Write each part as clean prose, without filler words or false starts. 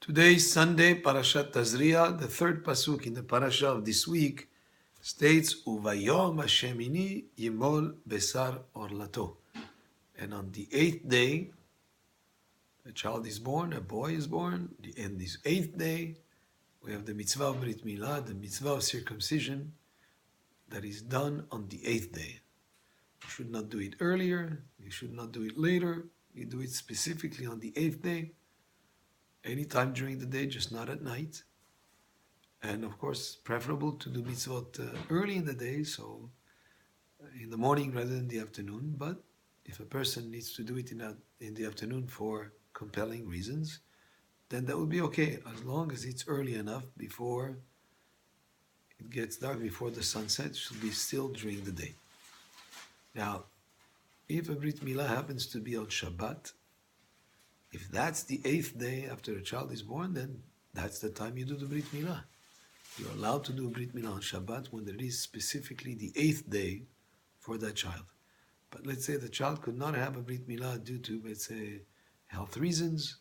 Today is Sunday, Parashat Tazria. The third pasuk in the parasha of this week states, "Uvayom Hashemini Yimol Besar Orlato." And on the eighth day, a child is born, a boy is born. And this eighth day, we have the mitzvah of Brit Milah, the mitzvah of circumcision, that is done on the eighth day. You should not do it earlier. You should not do it later. You do it specifically on the eighth day. Anytime during the day, just not at night. And of course, preferable to do mitzvot early in the day, so in the morning rather than the afternoon. But if a person needs to do it in the afternoon for compelling reasons, then that would be okay, as long as it's early enough before it gets dark, before the sunset. It should be still during the day. Now, if a Brit Milah happens to be on Shabbat, if that's the eighth day after a child is born, then that's the time you do the Brit Milah. You're allowed to do a Brit Milah on Shabbat when there is specifically the eighth day for that child. But let's say the child could not have a Brit Milah due to, let's say, health reasons,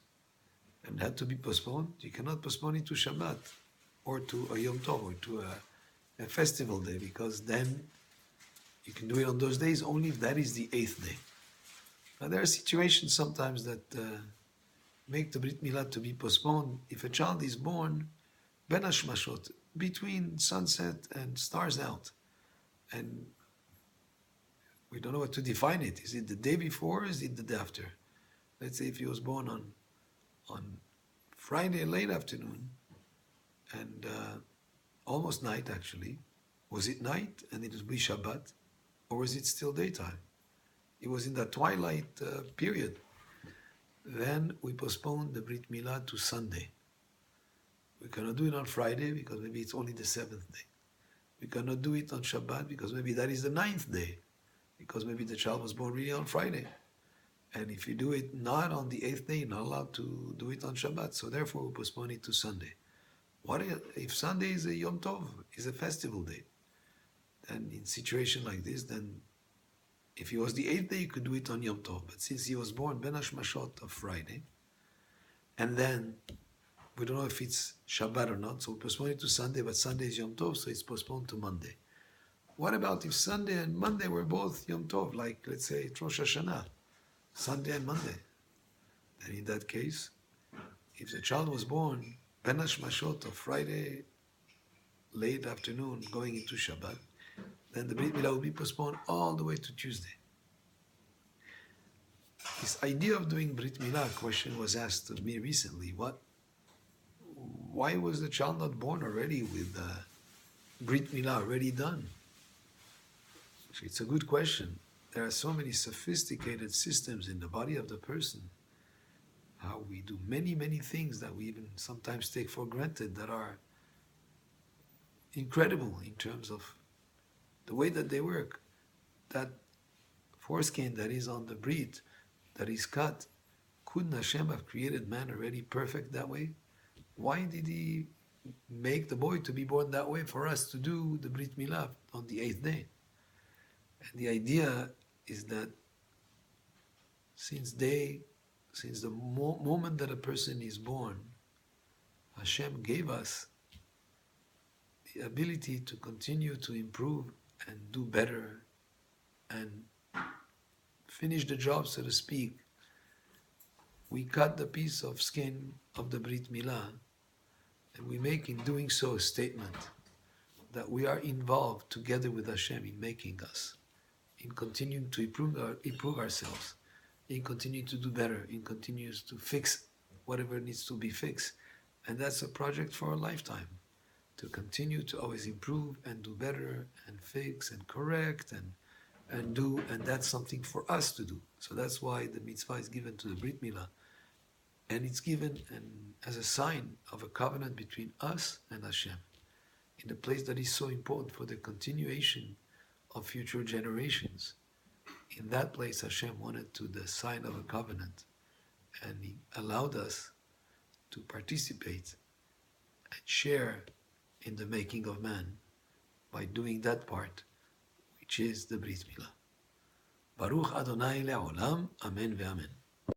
and had to be postponed. You cannot postpone it to Shabbat, or to a Yom Tov, or to a festival day, because then you can do it on those days only if that is the eighth day. Now, there are situations sometimes that make the Brit Milah to be postponed. If a child is born ben hashmashot, between sunset and stars out, and we don't know what to define it. Is it the day before, or is it the day after? Let's say if he was born on Friday late afternoon, and almost night actually, was it night and it was be Shabbat, or was it still daytime? It was in the twilight period. Then we postponed the Brit Milah to Sunday. We cannot do it on Friday because maybe it's only the seventh day. We cannot do it on Shabbat because maybe that is the ninth day, because maybe the child was born really on Friday. And if you do it not on the eighth day, you're not allowed to do it on Shabbat. So therefore we postpone it to Sunday. What if Sunday is a Yom Tov, is a festival day? And in a situation like this, then if he was the eighth day, you could do it on Yom Tov. But since he was born ben hashmashot of Friday, and then we don't know if it's Shabbat or not, so we postpone it to Sunday, but Sunday is Yom Tov, so it's postponed to Monday. What about if Sunday and Monday were both Yom Tov, like let's say Rosh Hashanah, Sunday and Monday? Then in that case, if the child was born ben hashmashot of Friday, late afternoon, going into Shabbat, then the Brit Milah will be postponed all the way to Tuesday. This idea of doing Brit Milah, question was asked of me recently. Why was the child not born already with Brit Milah already done? Actually, it's a good question. There are so many sophisticated systems in the body of the person. How we do many, many things that we even sometimes take for granted that are incredible in terms of the way that they work. That foreskin that is on the Brit, that is cut, couldn't Hashem have created man already perfect that way? Why did he make the boy to be born that way for us to do the Brit Milah on the eighth day? And the idea is that since the moment that a person is born, Hashem gave us the ability to continue to improve and do better and finish the job, so to speak. We cut the piece of skin of the Brit Milah, and we make in doing so a statement that we are involved together with Hashem in making us, in continuing to improve ourselves, in continuing to do better, in continuing to fix whatever needs to be fixed. And that's a project for a lifetime, to continue to always improve and do better and fix and correct and do, and that's something for us to do. So that's why the mitzvah is given to the Brit Milah, and it's given as a sign of a covenant between us and Hashem, in a place that is so important for the continuation of future generations. In that place, Hashem wanted to the sign of a covenant, and He allowed us to participate and share in the making of man by doing that part, which is the Brit Milah. Baruch Adonai le'olam, Amen ve'amen.